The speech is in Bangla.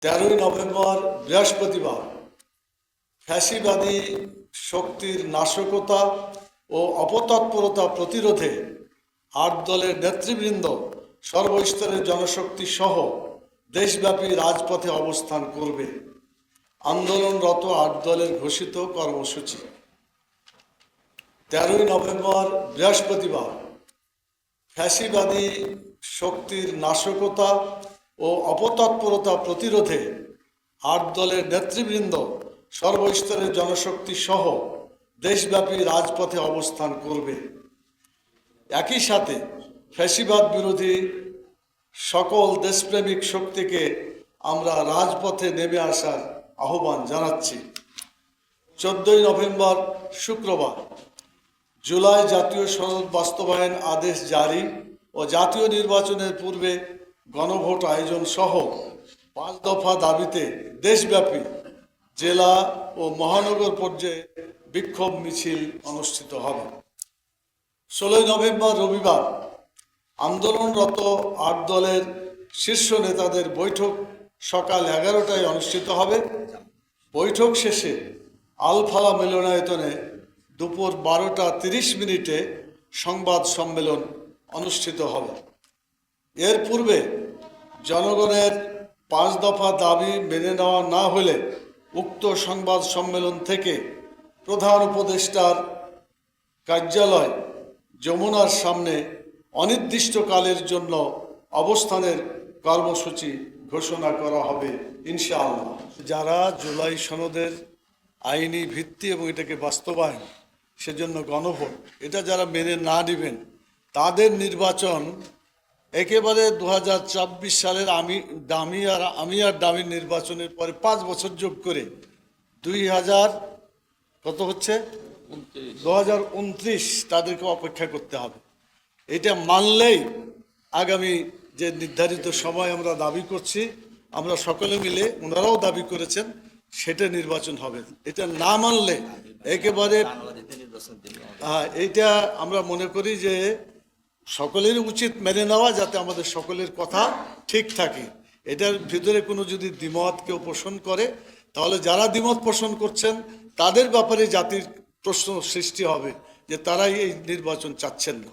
13 নভেম্বর বৃহস্পতিবার ফ্যাসিবাদী শক্তির নাশকতা ও অপতৎপরতা প্রতিরোধে ৮ দলের নেতৃবৃন্দ সর্বস্তরের জনশক্তি সহ দেশব্যাপী রাজপথে অবস্থান করবে। আন্দোলনরত ৮ দলের ঘোষিত কর্মসূচি: 13 নভেম্বর বৃহস্পতিবার ফ্যাসিবাদী শক্তির নাশকতা ও অপতৎপরতা প্রতিরোধে ৮ দলের নেতৃবৃন্দ সর্বস্তরের জনশক্তি সহ দেশব্যাপী রাজপথে অবস্থান করবে। একই সাথে ফ্যাসিবাদ বিরোধী সকল দেশপ্রেমিক শক্তিকে আমরা রাজপথে নেমে আসার আহ্বান জানাচ্ছি। 14 নভেম্বর শুক্রবার জুলাই জাতীয় সনদ বাস্তবায়ন আদেশ জারি ও জাতীয় নির্বাচনের পূর্বে গণভোট আয়োজন সহ 5 দফা দাবিতে দেশব্যাপী জেলা ও মহানগর পর্যায়ে বিক্ষোভ মিছিল অনুষ্ঠিত হবে। 16 নভেম্বর রবিবার আন্দোলনরত ৮ দলের শীর্ষ নেতাদের বৈঠক সকাল 11টায় অনুষ্ঠিত হবে। বৈঠক শেষে আলফালা মিলনায়তনে দুপুর 12টা 30 সংবাদ সম্মেলন অনুষ্ঠিত হবে। এর পূর্বে জনগণের 5 দফা দাবি মেনে নেওয়া না হলে উক্ত সংবাদ সম্মেলন থেকে প্রধান উপদেষ্টার কার্যালয় যমুনার সামনে অনির্দিষ্টকালের জন্য অবস্থানের কর্মসূচি ঘোষণা করা হবে ইনশাআল্লাহ। যারা জুলাই সনদের আইনি ভিত্তি এবং এটাকে বাস্তবায়ন সেজন্য গণভোট এটা যারা মেনে না নেবেন তাদের নির্বাচন একেবারে 2024 সালের আমি আর দামি নির্বাচনের পরে 5 বছর যোগ করে 2029 তাদেরকে অপেক্ষা করতে হবে। এটা মানলেই আগামী যে নির্ধারিত সময় আমরা দাবি করছি, আমরা সকলে মিলে ওনারাও দাবি করেছেন, সেটা নির্বাচন হবে। এটা না মানলে একেবারে এইটা আমরা মনে করি যে সকলেরই উচিত মেনে নেওয়া, যাতে আমাদের সকলের কথা ঠিক থাকে। এটার ভিতরে কোনো যদি দ্বিমত কেউ পোষণ করে তাহলে যারা দ্বিমত পোষণ করছেন তাদের ব্যাপারে জাতির প্রশ্ন সৃষ্টি হবে যে তারাই এই নির্বাচন চাচ্ছেন না।